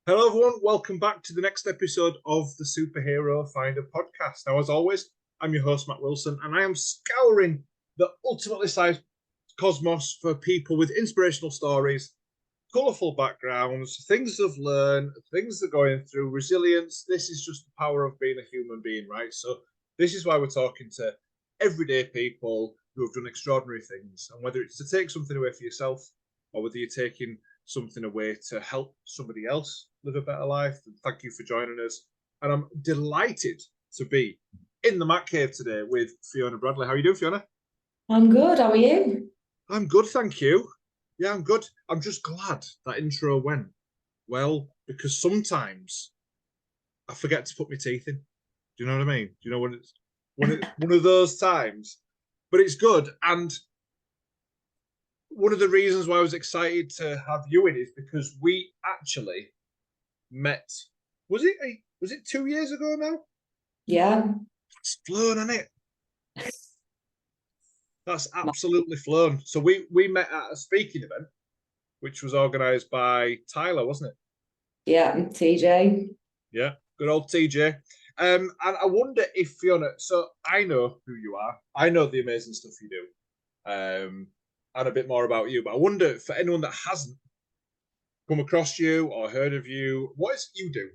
Hello, everyone. Welcome back to the next episode of the Superhero Finder podcast. Now, as always, I'm your host, Matt Wilson, and I am scouring the ultimately sized cosmos for people with inspirational stories, colourful backgrounds, things they've learned, things they're going through, resilience. This is just the power of being a human being, right? So, this is why we're talking to everyday people who have done extraordinary things. And whether it's to take something away for yourself or whether you're taking something away to help somebody else live a better life, then thank you for joining us. And I'm delighted to be in the Mac Cave today with Fiona Bradley. How are you doing, Fiona? I'm good. How are you? I'm good, thank you. Yeah, I'm good. I'm just glad that intro went well because sometimes I forget to put my teeth in. Do you know what I mean? Do you know when it's one of those times? But it's good. And one of the reasons why I was excited to have you in is because we actually met. Was it 2 years ago now? Yeah. It's flown, hasn't it? That's absolutely flown. So we met at a speaking event, which was organised by Tyler, wasn't it? Yeah, TJ. Yeah, good old TJ. And I wonder if Fiona. So I know who you are. I know the amazing stuff you do, and a bit more about you. But I wonder for anyone that hasn't come across you or heard of you, what is it you do?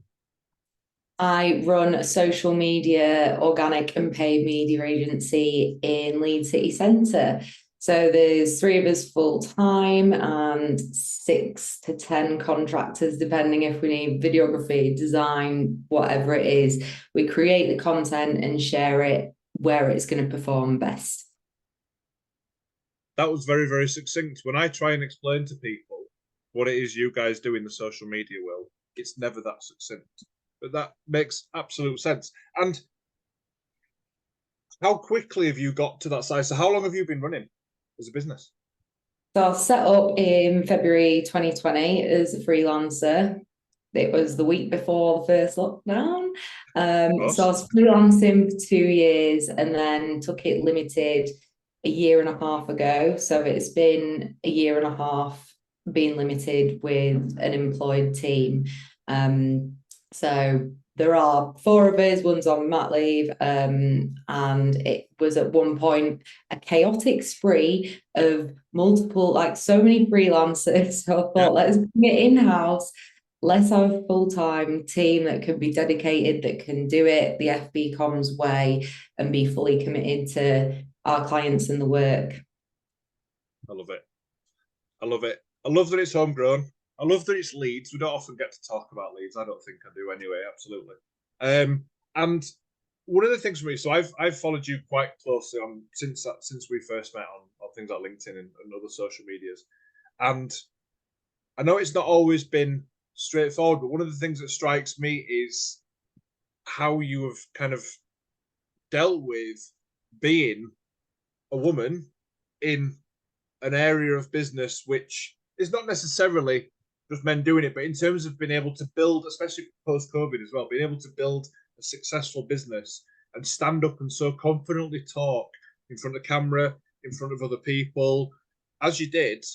I run a social media, organic and paid media agency in Leeds City Centre. So there's three of us full time and 6 to 10 contractors, depending if we need videography, design, whatever it is. We create the content and share it where it's going to perform best. That was very, very succinct. When I try and explain to people what it is you guys do in the social media world, it's never that succinct. But that makes absolute sense. And how quickly have you got to that size? So how long have you been running as a business? So I set up in February 2020 as a freelancer. It was the week before the first lockdown. Of So I course. was freelancing for 2 years and then took it limited a year and a half ago. So it's been a year and a half being limited with an employed team. So there are four of us, one's on mat leave, and it was at one point a chaotic spree of multiple, like so many freelancers. So I Yeah, thought, let's bring it in-house. Let's have a full-time team that can be dedicated, that can do it the FB Comms way and be fully committed to our clients and the work. I love it. I love it. I love that it's homegrown. I love that it's Leeds. We don't often get to talk about Leeds. I don't think I do anyway. Absolutely. And one of the things for me, so I've followed you quite closely on since we first met on things like LinkedIn and other social medias, and I know it's not always been straightforward, but one of the things that strikes me is how you have kind of dealt with being a woman in an area of business which is not necessarily just men doing it, but in terms of being able to build, especially post COVID as well, being able to build a successful business and stand up and so confidently talk in front of camera, in front of other people, as you did,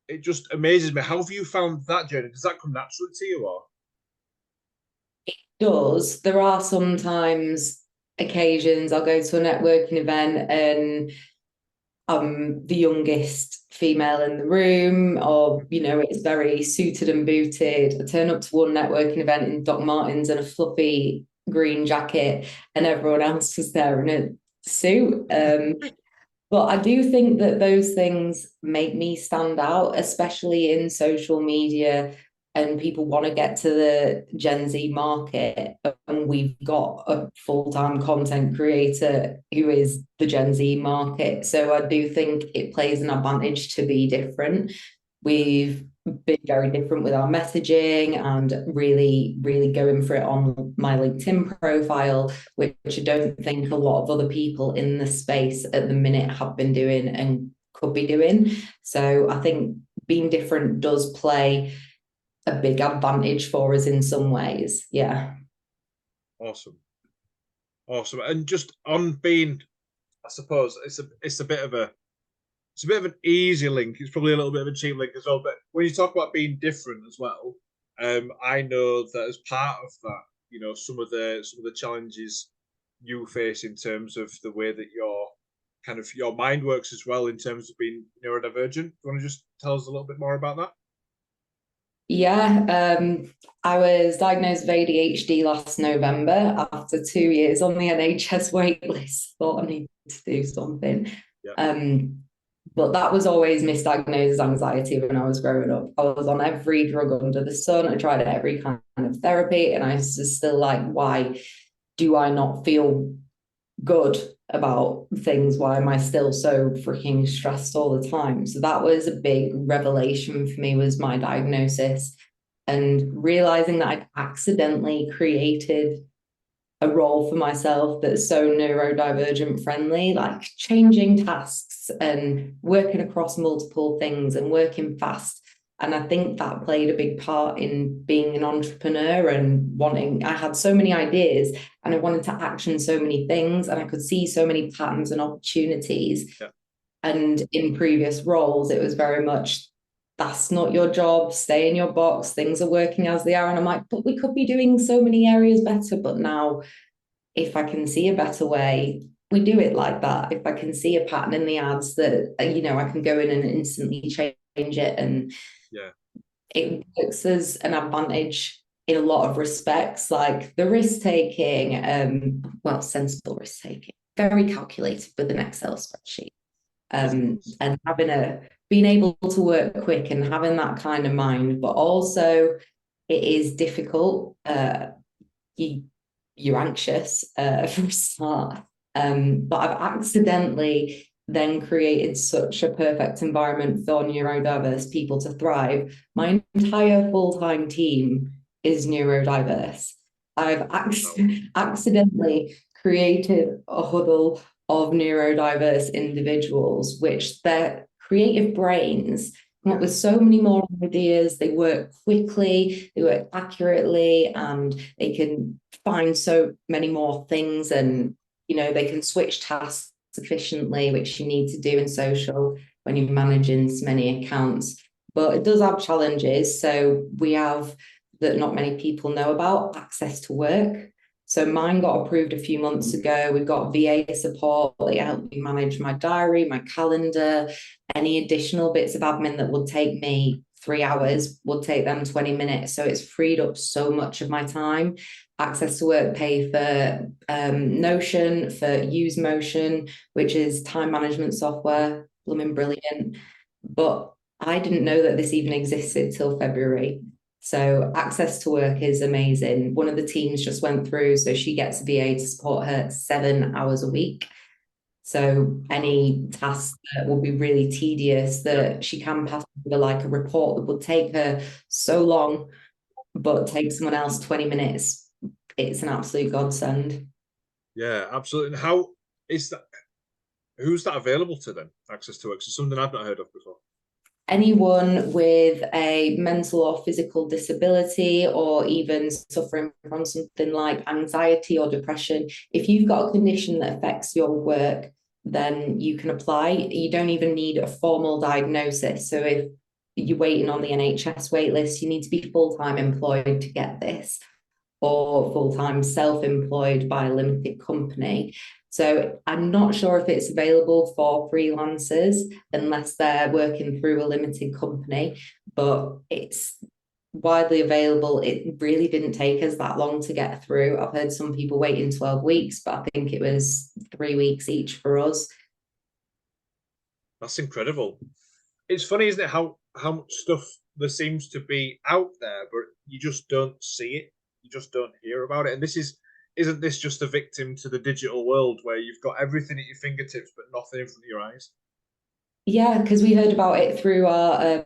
it just amazes me. How have you found that journey? Does that come naturally to you, or? Does. There are sometimes occasions I'll go to a networking event and I'm the youngest female in the room, or it's very suited and booted. I turn up to one networking event in Doc Martens and a fluffy green jacket, and everyone else is there in a suit. But I do think that those things make me stand out, especially in social media, and people want to get to the Gen Z market. And we've got a full-time content creator who is the Gen Z market. So I do think it plays an advantage to be different. We've been very different with our messaging and really, really going for it on my LinkedIn profile, which I don't think a lot of other people in the space at the minute have been doing and could be doing. So I think being different does play a big advantage for us in some ways. Yeah. Awesome, awesome. And just on being, I suppose it's a bit of a it's a bit of an easy link. It's probably a little bit of a cheap link as well. But when you talk about being different as well, I know that as part of that, you know, some of the challenges you face in terms of the way that your mind works as well in terms of being neurodivergent. Do you want to just tell us a little bit more about that? Yeah, I was diagnosed with ADHD last November after 2 years on the NHS wait list. Thought I needed to do something. Yeah. But that was always misdiagnosed as anxiety when I was growing up. I was on every drug under the sun. I tried every kind of therapy, and I was still like, why do I not feel good about things? Why am I still so freaking stressed all the time? So that was a big revelation for me, was my diagnosis, and realizing that I'd accidentally created a role for myself that's so neurodivergent friendly, like changing tasks and working across multiple things and working fast. And I think that played a big part in being an entrepreneur and I had so many ideas and I wanted to action so many things, and I could see so many patterns and opportunities. Yeah. And in previous roles, it was very much, that's not your job, stay in your box, things are working as they are. And I'm like, but we could be doing so many areas better. But now, if I can see a better way, we do it like that. If I can see a pattern in the ads that, you know, I can go in and instantly change it, and Yeah, it works as an advantage in a lot of respects, like the risk taking, well, sensible risk taking, very calculated with an Excel spreadsheet. And being able to work quick and having that kind of mind, but also it is difficult. You're anxious from a start. But I've accidentally then created such a perfect environment for neurodiverse people to thrive. My entire full-time team is neurodiverse. I've accidentally created a huddle of neurodiverse individuals, which their creative brains come up with so many more ideas. They work quickly, they work accurately, and they can find so many more things. And, you know, they can switch tasks efficiently, which you need to do in social when you're managing so many accounts. But it does have challenges. So we have, that not many people know about, access to work. So mine got approved a few months ago. We've got VA support. They help me manage my diary, my calendar, any additional bits of admin that would take me 3 hours would take them 20 minutes. So it's freed up so much of my time. Access to work pay for Notion, for Use Motion, which is time management software. Blooming brilliant. But I didn't know that this even existed till February. So access to work is amazing. One of the teams just went through, so she gets a VA to support her 7 hours a week. So any task that will be really tedious, that she can pass over, like a report that would take her so long, but take someone else 20 minutes, it's an absolute godsend. Yeah, absolutely. And how is that? Who's that available to then? Access to work? So something I've not heard of before. Anyone with a mental or physical disability, or even suffering from something like anxiety or depression. If you've got a condition that affects your work, then you can apply. You don't even need a formal diagnosis. So if you're waiting on the NHS waitlist, you need to be full-time employed to get this, or full-time self-employed by a limited company. So I'm not sure if it's available for freelancers unless they're working through a limited company, but it's widely available. It really didn't take us that long to get through. I've heard some people waiting 12 weeks, but I think it was 3 weeks each for us. That's incredible. It's funny, isn't it, how much stuff there seems to be out there, but you just don't see it. You just don't hear about it. And isn't this just a victim to the digital world where you've got everything at your fingertips but nothing in front of your eyes? Yeah, because we heard about it through our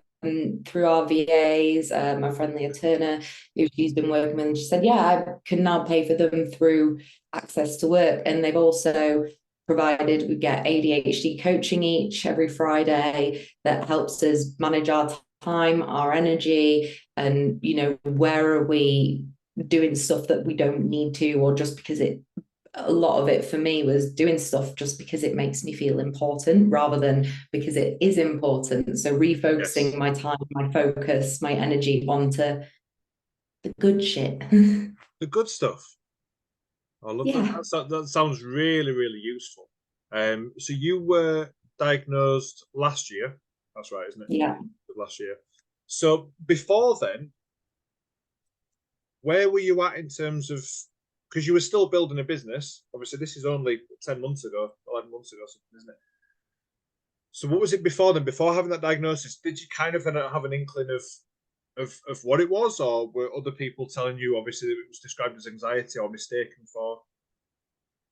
VAs. My friend Leah Turner, who she's been working with, and she said, yeah, I can now pay for them through access to work. And they've also provided, we get ADHD coaching every Friday that helps us manage our time, our energy, and, you know, where are we doing stuff that we don't need to, or just because a lot of it for me was doing stuff just because it makes me feel important rather than because it is important. So refocusing my time, my focus, my energy onto the good shit. The good stuff. I love Yeah. that. That sounds really, really useful. So you were diagnosed last year. That's right, isn't it? Yeah. Last year. So before then, where were you at in terms of, because you were still building a business? Obviously, this is only 10 months ago, 11 months ago, something, isn't it? So what was it before then? Before having that diagnosis, did you kind of have an inkling of what it was, or were other people telling you, obviously, that it was described as anxiety or mistaken for?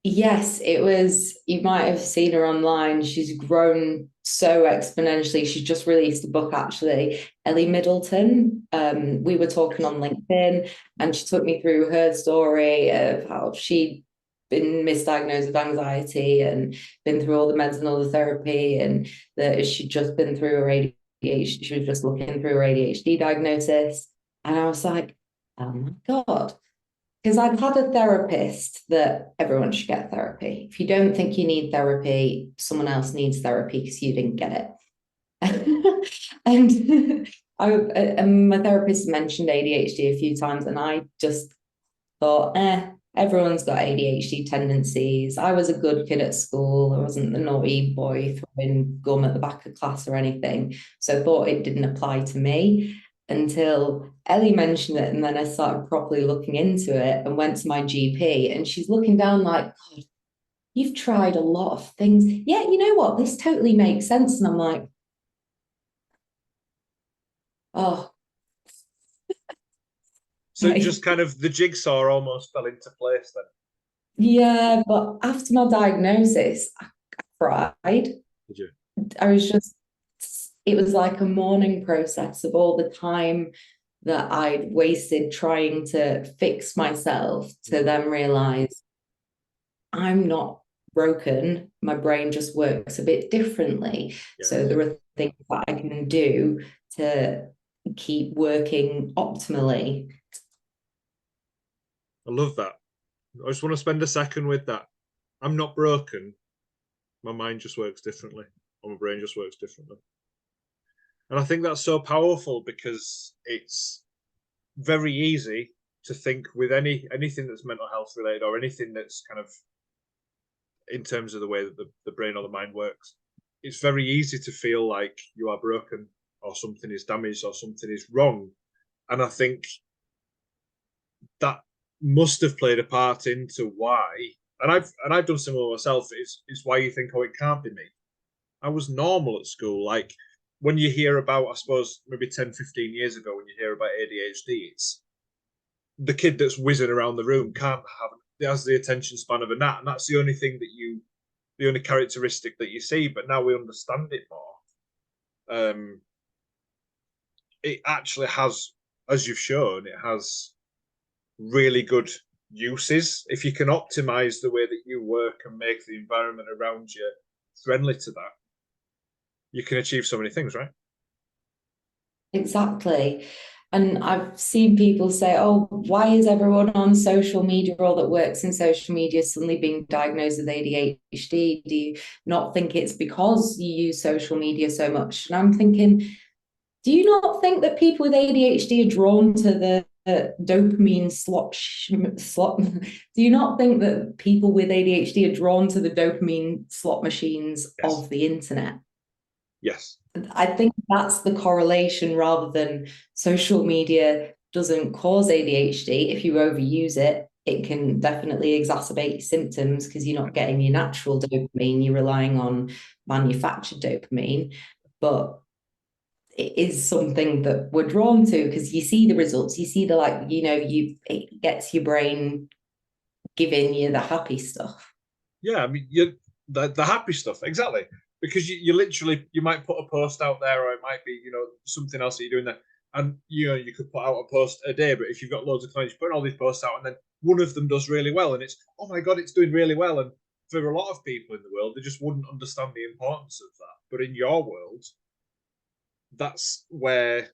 Yes, it was. You might have seen her online. She's grown so exponentially. She's just released a book, actually, Ellie Middleton. We were talking on LinkedIn, and she took me through her story of how she'd been misdiagnosed with anxiety and been through all the meds and all the therapy, and that she'd just been through her ADHD. She was just looking through her ADHD diagnosis, and I was like, oh my God. Because I've had a therapist that everyone should get therapy. If you don't think you need therapy, someone else needs therapy because you didn't get it. and my therapist mentioned ADHD a few times, and I just thought, everyone's got ADHD tendencies. I was a good kid at school. I wasn't the naughty boy throwing gum at the back of class or anything. So I thought it didn't apply to me until Ellie mentioned it. And then I started properly looking into it and went to my GP. And she's looking down like, God, you've tried a lot of things. Yeah, you know what? This totally makes sense. And I'm like, oh. So it just kind of, the jigsaw almost fell into place then. Yeah, but after my diagnosis, I cried. Did you? I was just, it was like a mourning process of all the time that I'd wasted trying to fix myself to then realize I'm not broken. My brain just works a bit differently. Yes. So there are things that I can do to keep working optimally. I love that. I just want to spend a second with that. I'm not broken. My mind just works differently, or my brain just works differently. And I think that's so powerful because it's very easy to think with anything that's mental health related or anything that's kind of in terms of the way that the brain or the mind works. It's very easy to feel like you are broken or something is damaged or something is wrong. And I think that must have played a part into why, and I've done similar myself, is why you think, oh, it can't be me. I was normal at school. Like when you hear about, I suppose, maybe 10, 15 years ago, when you hear about ADHD, it's the kid that's whizzing around the room can't have, has the attention span of a gnat. And that's the only thing that the only characteristic that you see. But now we understand it more. It actually has, as you've shown, it has really good uses. If you can optimize the way that you work and make the environment around you friendly to that, you can achieve so many things, right? Exactly. And I've seen people say, oh, why is everyone on social media or that works in social media suddenly being diagnosed with ADHD? Do you not think it's because you use social media so much? And I'm thinking, do you not think that people with ADHD are drawn to the dopamine slot? Do you not think that people with ADHD are drawn to the dopamine slot machines Yes. of the internet? Yes. I think that's the correlation rather than social media doesn't cause ADHD. If you overuse it, it can definitely exacerbate your symptoms because you're not getting your natural dopamine, you're relying on manufactured dopamine. But it is something that we're drawn to because you see the results, you see the it gets your brain giving you the happy stuff. Yeah, I mean, the happy stuff, exactly. Because you literally, you might put a post out there, or it might be, something else that you're doing there. And, you could put out a post a day, but if you've got loads of clients, you're putting all these posts out, and then one of them does really well, and it's, oh my God, it's doing really well. And for a lot of people in the world, they just wouldn't understand the importance of that. But in your world, that's where,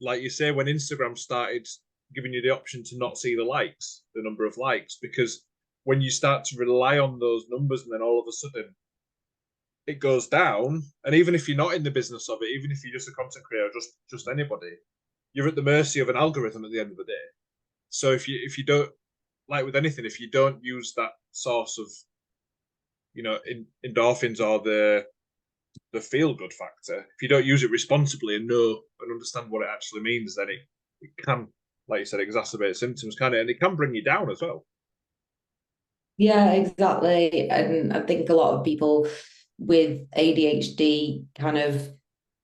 like you say, when Instagram started giving you the option to not see the number of likes, because when you start to rely on those numbers and then all of a sudden it goes down, and even if you're not in the business of it, even if you're just a content creator, just anybody, you're at the mercy of an algorithm at the end of the day. So if you don't, like with anything, if you don't use that source of, endorphins or the feel good factor, if you don't use it responsibly and know and understand what it actually means, then it can, like you said, exacerbate symptoms, can it? And it can bring you down as well. Yeah, exactly. And I think a lot of people with ADHD kind of,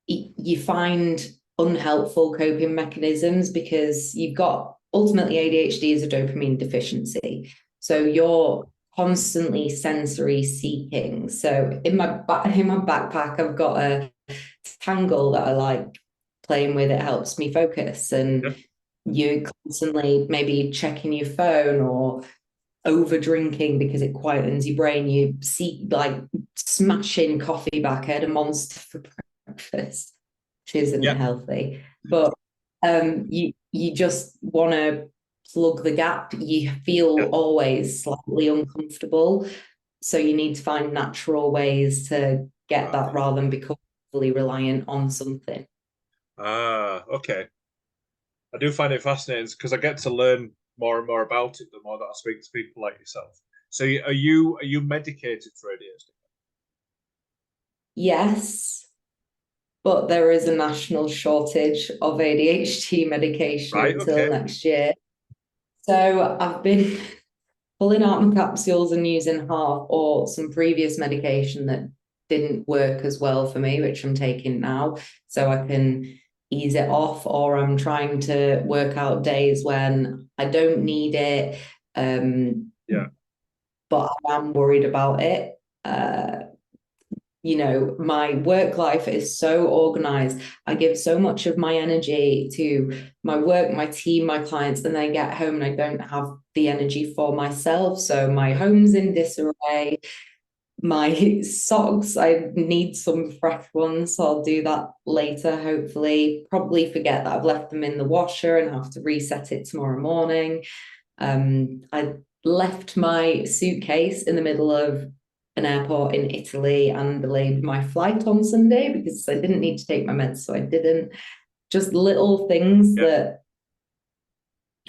you find unhelpful coping mechanisms because you've got, ultimately ADHD is a dopamine deficiency. So you're constantly sensory seeking. So in my backpack, I've got a tangle that I like playing with. It helps me focus. And you're constantly maybe checking your phone or over drinking because it quietens your brain. You see, like, smashing coffee back. I had a Monster for breakfast, which isn't healthy, but you just want to plug the gap. You feel always slightly uncomfortable, so you need to find natural ways to get that rather than become fully reliant on something. Okay. I do find it fascinating because I get to learn more and more about it the more that I speak to people like yourself. So are you medicated for ADHD? Yes, but there is a national shortage of ADHD medication until next year. So I've been pulling out my capsules and using half or some previous medication that didn't work as well for me, which I'm taking now, so I can ease it off, or I'm trying to work out days when I don't need it. But I am worried about it. My work life is so organized. I give so much of my energy to my work, my team, my clients, and then I get home and I don't have the energy for myself. So my home's in disarray. My socks, I need some fresh ones, so I'll do that later, hopefully. Probably forget that I've left them in the washer and have to reset it tomorrow morning. I left my suitcase in the middle of an airport in Italy and delayed my flight on Sunday because I didn't need to take my meds, so I didn't. Just little things that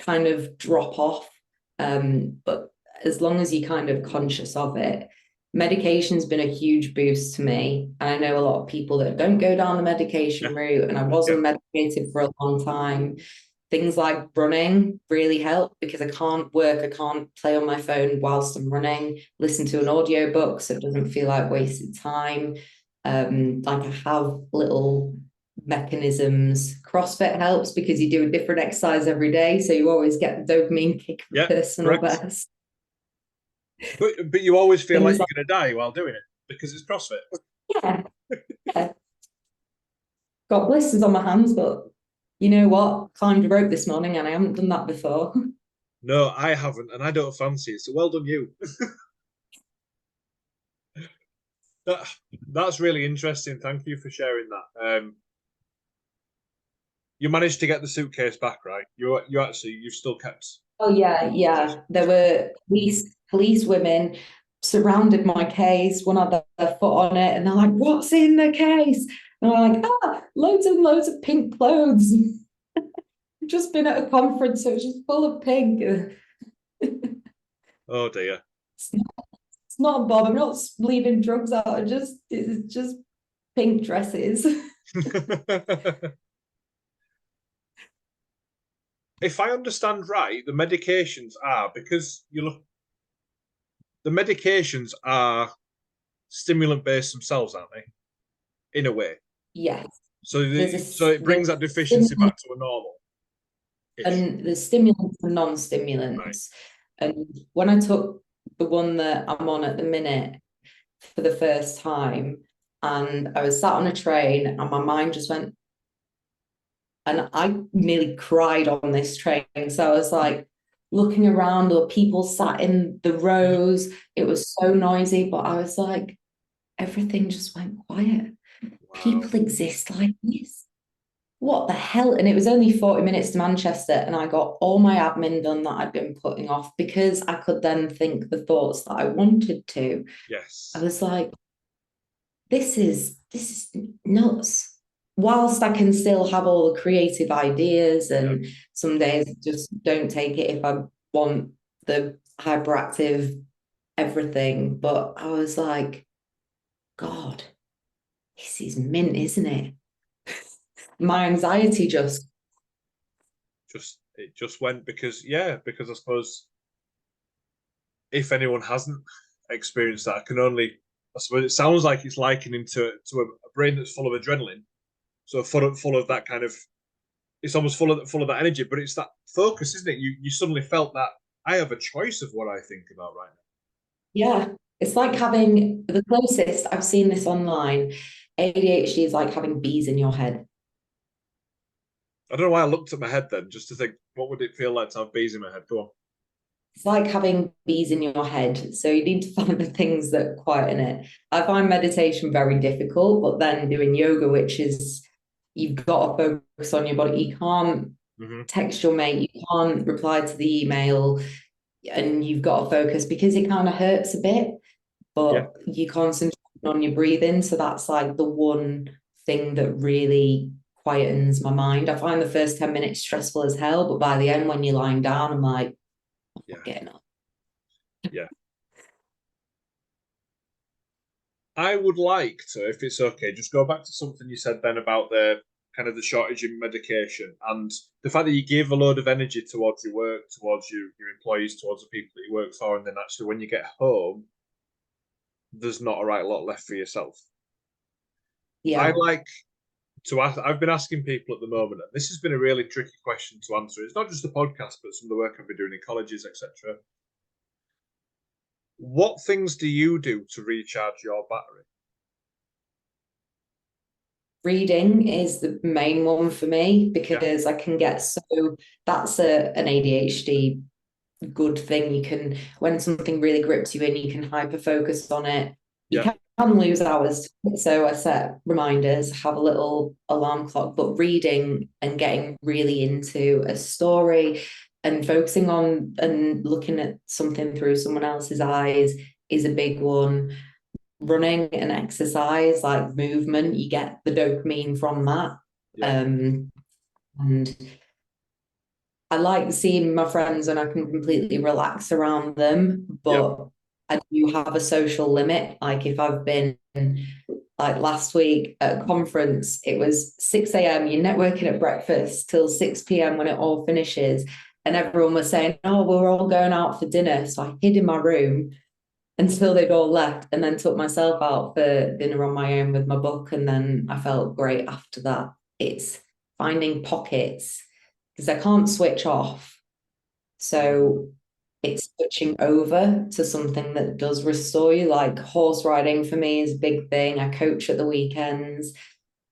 kind of drop off. But as long as you're kind of conscious of it, medication's been a huge boost to me. And I know a lot of people that don't go down the medication route, and I wasn't medicated for a long time. Things like running really help because I can't play on my phone whilst I'm running, listen to an audiobook so it doesn't feel like wasted time. Like I have little mechanisms. CrossFit helps because you do a different exercise every day, so you always get the dopamine kick of personal best. But you always feel like you're going to die while doing it because it's CrossFit. Yeah. Got blisters on my hands, but you know what? Climbed a rope this morning and I haven't done that before. No, I haven't, and I don't fancy it. So well done, you. That's really interesting. Thank you for sharing that. You managed to get the suitcase back, right? You've still kept. Oh yeah. There were police women surrounded my case. One had their foot on it, and they're like, "What's in the case?" And I'm like, loads and loads of pink clothes. Just been at a conference, so it's just full of pink. Oh dear. It's not a bomb. I'm not leaving drugs out. It's just pink dresses. If I understand right, the medications stimulant based themselves, aren't they? In a way. Yes. So it brings that deficiency back to a normal. And the stimulants and non-stimulants. Right. And when I took the one that I'm on at the minute for the first time, and I was sat on a train and my mind just went, and I nearly cried on this train. So I was like looking around, or people sat in the rows. It was so noisy, but I was like, everything just went quiet. Wow. People exist like this. What the hell? And it was only 40 minutes to Manchester, and I got all my admin done that I'd been putting off because I could then think the thoughts that I wanted to. Yes. I was like, this is nuts. whilst I can still have all the creative ideas, and some days I just don't take it if I want the hyperactive everything. But I was like, God, this is mint, isn't it? My anxiety just it just went because I suppose if anyone hasn't experienced that, I suppose it sounds like it's likening to a brain that's full of adrenaline, so full of that kind of, it's almost full of that energy, but it's that focus, isn't it? You suddenly felt that I have a choice of what I think about right now. Yeah, it's like having the closest I've seen this online. ADHD is like having bees in your head. I don't know why I looked at my head then, just to think, what would it feel like to have bees in my head? Go on. It's like having bees in your head. So you need to find the things that quieten it. I find meditation very difficult, but then doing yoga, which is you've got to focus on your body. You can't text your mate, you can't reply to the email, and you've got to focus because it kind of hurts a bit, but you concentrate on your breathing. So that's like the one thing that really quietens my mind. I find the first 10 minutes stressful as hell, but by the end, when you're lying down, I'm like, getting up. Yeah. I would like to, if it's okay, just go back to something you said then about the kind of the shortage in medication and the fact that you give a load of energy towards your work, towards your employees, towards the people that you work for, and then actually when you get home, there's not a right lot left for yourself. Yeah. I like to ask, I've been asking people at the moment, and this has been a really tricky question to answer. It's not just the podcast, but some of the work I've been doing in colleges, etc. What things do you do to recharge your battery? Reading is the main one for me because I can get that's an ADHD good thing. You can, when something really grips you in, you can hyper focus on it. You can lose hours. So I set reminders, have a little alarm clock, but reading and getting really into a story and focusing on and looking at something through someone else's eyes is a big one. Running and exercise, like movement, you get the dopamine from that. And I like seeing my friends and I can completely relax around them, but I do have a social limit. Like if I've been like last week at a conference, it was 6 a.m. You're networking at breakfast till 6 p.m. when it all finishes. And everyone was saying, oh, we're all going out for dinner. So I hid in my room until they'd all left and then took myself out for dinner on my own with my book. And then I felt great after that. It's finding pockets because I can't switch off. So it's switching over to something that does restore you. Like horse riding for me is a big thing. I coach at the weekends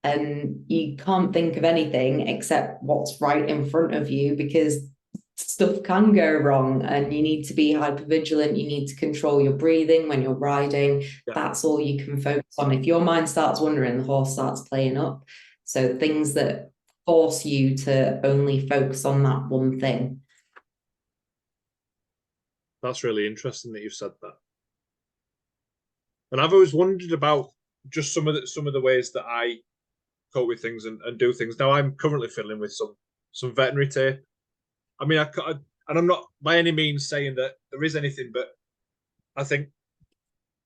and you can't think of anything except what's right in front of you because stuff can go wrong and you need to be hyper vigilant. You need to control your breathing when you're riding. That's all you can focus on. If your mind starts wandering, the horse starts playing up. So things that force you to only focus on that one thing. That's really interesting that you've said that. And I've always wondered about just some of the ways that I cope with things and do things. Now I'm currently fiddling with some veterinary tape. I mean, and I'm not by any means saying that there is anything, but I think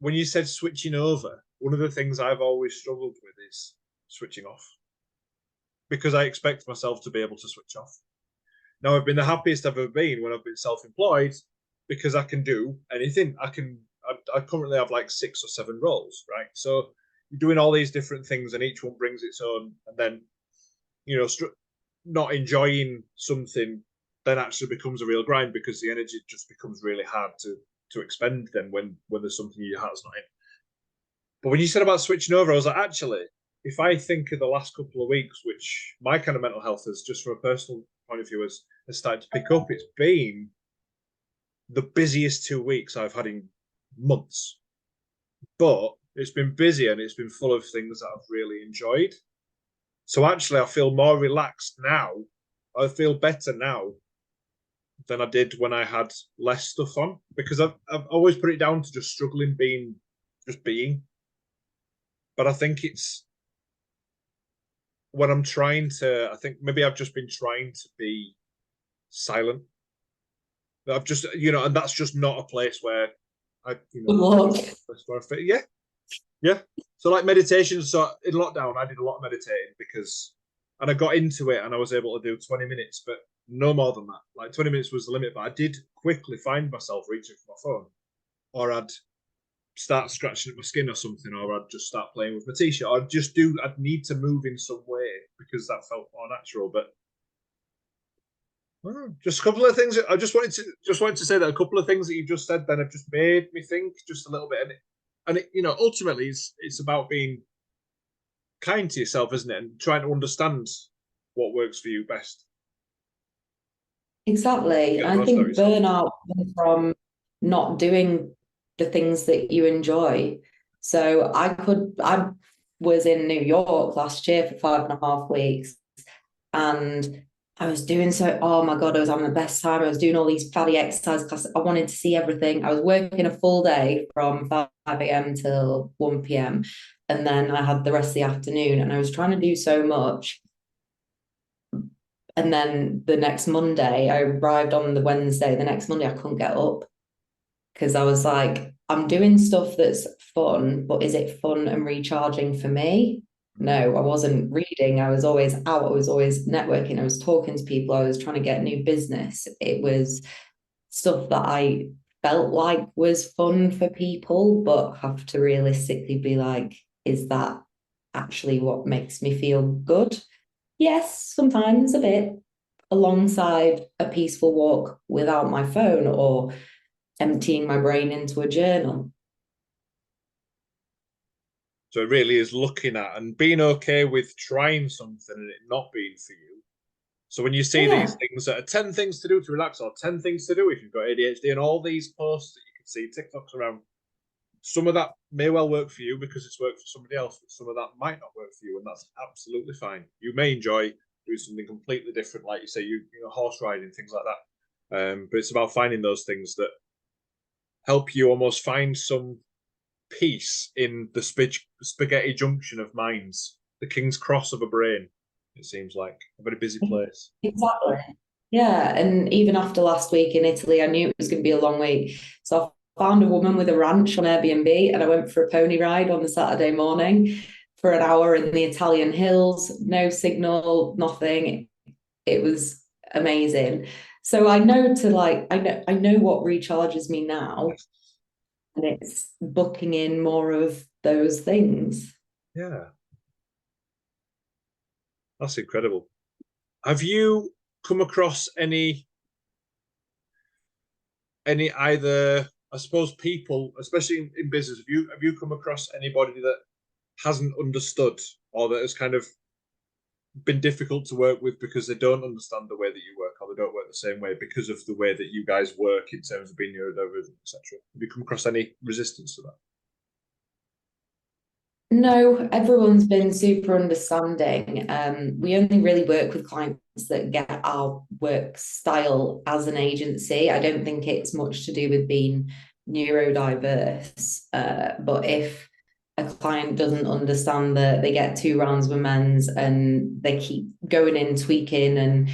when you said switching over, one of the things I've always struggled with is switching off because I expect myself to be able to switch off. Now, I've been the happiest I've ever been when I've been self-employed because I can do anything. I currently have like 6 or 7 roles, right? So you're doing all these different things and each one brings its own, and then, not enjoying something then actually becomes a real grind because the energy just becomes really hard to expend then when there's something your heart's not in. But when you said about switching over, I was like, actually, if I think of the last couple of weeks, which my kind of mental health is just from a personal point of view has started to pick up, it's been the busiest 2 weeks I've had in months. But it's been busy and it's been full of things that I've really enjoyed. So actually, I feel more relaxed now. I feel better now than I did when I had less stuff on because I've always put it down to just struggling being. But I think it's when I'm trying to, I think maybe I've just been trying to be silent. I've just, and that's just not a place where where I fit. Yeah, yeah. So like meditation. So in lockdown, I did a lot of meditating and I got into it, and I was able to do 20 minutes, but no more than that. Like 20 minutes was the limit, but I did quickly find myself reaching for my phone, or I'd start scratching at my skin or something, or I'd just start playing with my t-shirt, or I'd need to move in some way because that felt more natural. But just a couple of things. I just wanted to say that a couple of things that you just said then have just made me think just a little bit, and ultimately it's about being kind to yourself, isn't it, and trying to understand what works for you best. Exactly. And I think burnout comes from not doing the things that you enjoy. So I was in New York last year for 5.5 weeks, and I was doing oh my God, I was having the best time. I was doing all these fatty exercise classes. I wanted to see everything. I was working a full day from 5 a.m. till 1 p.m. And then I had the rest of the afternoon, and I was trying to do so much. And then the next Monday, I arrived on the Wednesday. The next Monday, I couldn't get up because I was like, I'm doing stuff that's fun, but is it fun and recharging for me? No, I wasn't reading. I was always out. I was always networking. I was talking to people. I was trying to get new business. It was stuff that I felt like was fun for people, but have to realistically be like, is that actually what makes me feel good? Yes, sometimes a bit, alongside a peaceful walk without my phone or emptying my brain into a journal. So it really is looking at and being okay with trying something and it not being for you. So when you see these things that are 10 things to do to relax, or 10 things to do if you've got ADHD, and all these posts that you can see, TikToks around, some of that may well work for you because it's worked for somebody else, but some of that might not work for you, and that's absolutely fine. You may enjoy doing something completely different, like you say, horse riding, things like that. But it's about finding those things that help you almost find some peace in the spaghetti junction of minds, the King's Cross of a brain. It seems like a very busy place. Exactly. Yeah, and even after last week in Italy, I knew it was going to be a long week. So I found a woman with a ranch on Airbnb, and I went for a pony ride on the Saturday morning for an hour in the Italian hills, no signal, nothing. It was amazing. So I know I know what recharges me now, and it's booking in more of those things. Yeah. That's incredible. Have you come across any either, I suppose, people, especially in business, have you come across anybody that hasn't understood, or that has kind of been difficult to work with because they don't understand the way that you work, or they don't work the same way because of the way that you guys work in terms of being neurodivergent, etc.? Have you come across any resistance to that? No, everyone's been super understanding. We only really work with clients that get our work style as an agency. I don't think it's much to do with being neurodiverse. But if a client doesn't understand that they get 2 rounds of amends and they keep going in, tweaking, and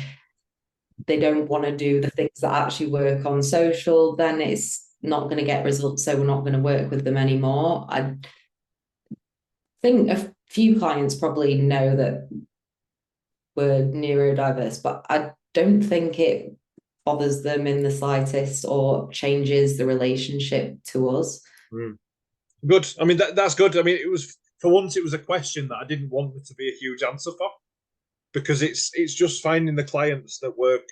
they don't want to do the things that actually work on social, then it's not going to get results. So we're not going to work with them anymore. I think a few clients probably know that we're neurodiverse, but I don't think it bothers them in the slightest or changes the relationship to us. Good. I mean, that's good. I mean, it was, for once, it was a question that I didn't want it to be a huge answer for, because it's just finding the clients that work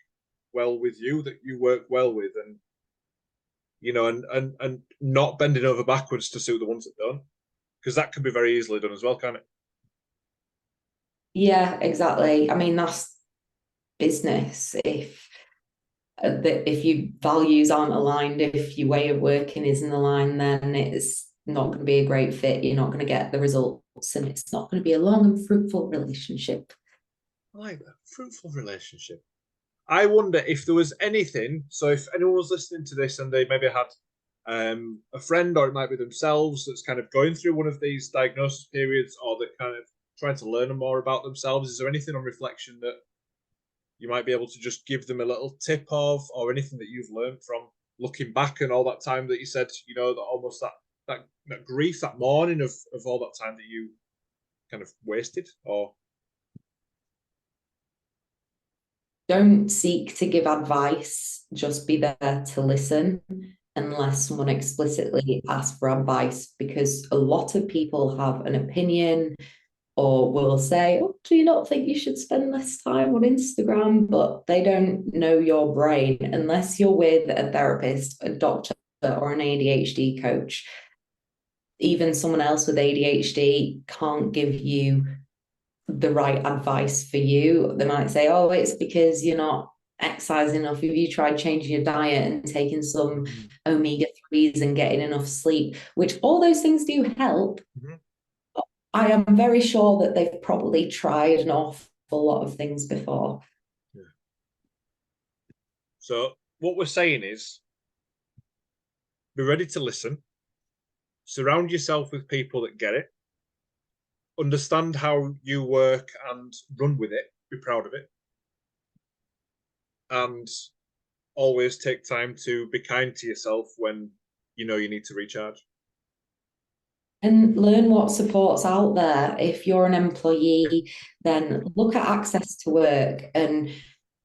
well with you, that you work well with, and and not bending over backwards to suit the ones that don't, because that can be very easily done as well, can't it? Yeah, exactly. I mean, that's business. If your values aren't aligned, if your way of working isn't aligned, then it's not going to be a great fit. You're not going to get the results, and it's not going to be a long and fruitful relationship. I like that. Fruitful relationship. I wonder if there was anything. So if anyone was listening to this and they maybe had a friend, or it might be themselves, that's kind of going through one of these diagnosis periods, or they're kind of trying to learn more about themselves? Is there anything on reflection that you might be able to just give them a little tip of, or anything that you've learned from looking back and all that time that you said, you know, that almost that grief, that mourning of all that time that you kind of wasted? Or don't seek to give advice, just be there to listen unless someone explicitly asks for advice, because a lot of people have an opinion or will say, oh, do you not think you should spend less time on Instagram? But they don't know your brain. Unless you're with a therapist, a doctor, or an ADHD coach, even someone else with ADHD can't give you the right advice for you. They might say, oh, it's because you're not exercising enough. Have you tried changing your diet and taking some omega-3s and getting enough sleep? Which all those things do help. I am very sure that they've probably tried an awful lot of things before. Yeah. So what we're saying is, be ready to listen. Surround yourself with people that get it. Understand how you work and run with it. Be proud of it. And always take time to be kind to yourself when you know you need to recharge. And learn what support's out there. If you're an employee, then look at access to work. And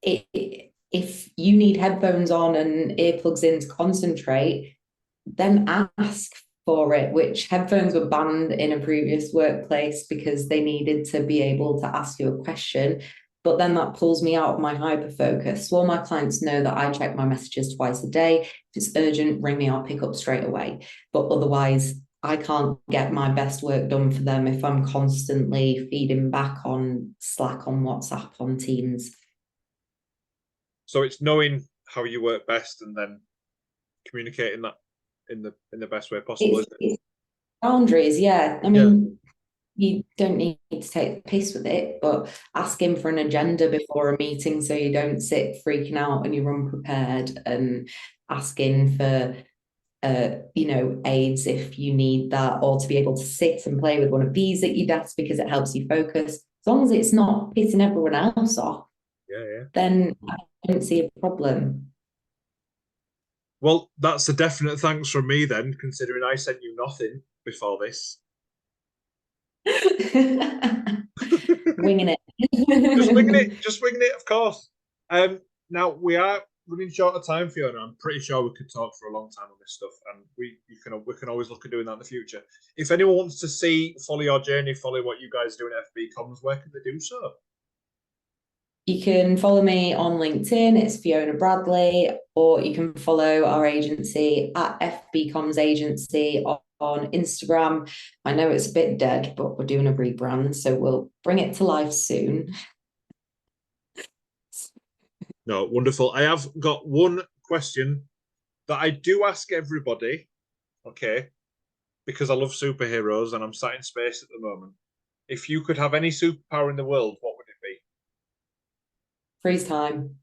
if you need headphones on and earplugs in to concentrate, then ask for it, which headphones were banned in a previous workplace because they needed to be able to ask you a question. But then that pulls me out of my hyper focus. So all my clients know that I check my messages twice a day. If it's urgent, ring me, I'll pick up straight away. But otherwise, I can't get my best work done for them if I'm constantly feeding back on Slack, on WhatsApp, on Teams. So it's knowing how you work best and then communicating that in the best way possible, isn't it? It's boundaries, yeah. I mean, you don't need to take the piss with it, but asking for an agenda before a meeting so you don't sit freaking out and you're unprepared, and asking for aids if you need that, or to be able to sit and play with one of these at your desk because it helps you focus. As long as it's not pissing everyone else off, then I don't see a problem. Well, that's a definite thanks from me then, considering I sent you nothing before this. Winging it. Just winging it, of course. Now we are running short of time, Fiona. I'm pretty sure we could talk for a long time on this stuff, and we can always look at doing that in the future. If anyone wants to follow your journey, follow what you guys do in FB Comms, where can they do so? You can follow me on LinkedIn, it's Fiona Bradley, or you can follow our agency at FB Comms Agency on Instagram. I know it's a bit dead, but we're doing a rebrand, so we'll bring it to life soon. No, wonderful. I have got one question that I do ask everybody, okay, because I love superheroes and I'm sat in space at the moment. If you could have any superpower in the world, what would it be? Freeze time.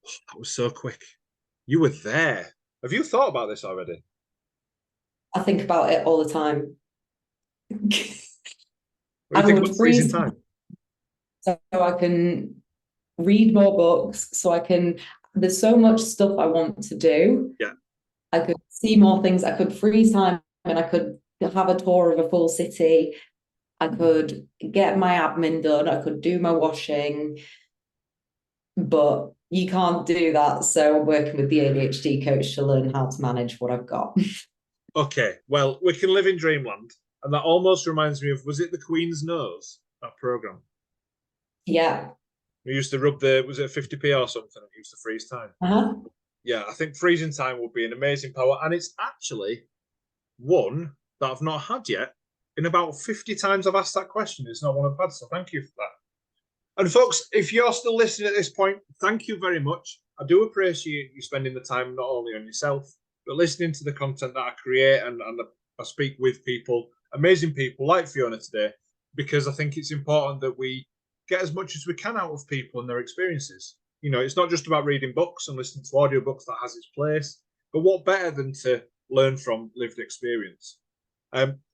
Oh, that was so quick. You were there. Have you thought about this already? I think about it all the time. What do you think about freezing time? So I can read more books, there's so much stuff I want to do. Yeah. I could see more things. I could freeze time and I could have a tour of a full city. I could get my admin done. I could do my washing. But you can't do that. So I'm working with the ADHD coach to learn how to manage what I've got. Okay, well, we can live in dreamland. And that almost reminds me of, was it The Queen's Nose, that programme? Yeah. We used to rub was it 50p or something, and used to freeze time. Yeah, I think freezing time would be an amazing power. And it's actually one that I've not had yet. In about 50 times I've asked that question, it's not one I've had, so thank you for that. And folks, if you're still listening at this point, thank you very much. I do appreciate you spending the time not only on yourself, but listening to the content that I create, and I speak with people, amazing people like Fiona today, because I think it's important that we get as much as we can out of people and their experiences. You know, it's not just about reading books and listening to audiobooks, that has its place, but what better than to learn from lived experience?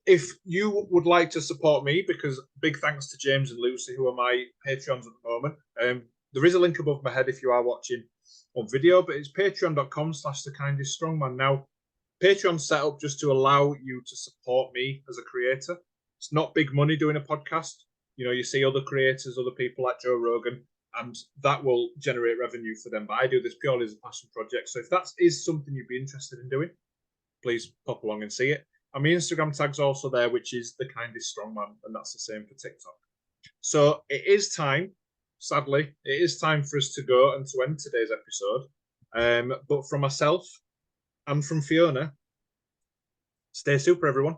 If you would like to support me, because big thanks to James and Lucy, who are my Patreons at the moment. There is a link above my head if you are watching on video, but it's patreon.com/thekindeststrongman. Now, Patreon's set up just to allow you to support me as a creator. It's not big money doing a podcast. You know, you see other creators, other people like Joe Rogan, and that will generate revenue for them. But I do this purely as a passion project. So if that is something you'd be interested in doing, please pop along and see it. And my Instagram tag's also there, which is The Kindest Strongman, and that's the same for TikTok. So it is time, sadly, it is time for us to go and to end today's episode. But from myself and from Fiona, stay super, everyone.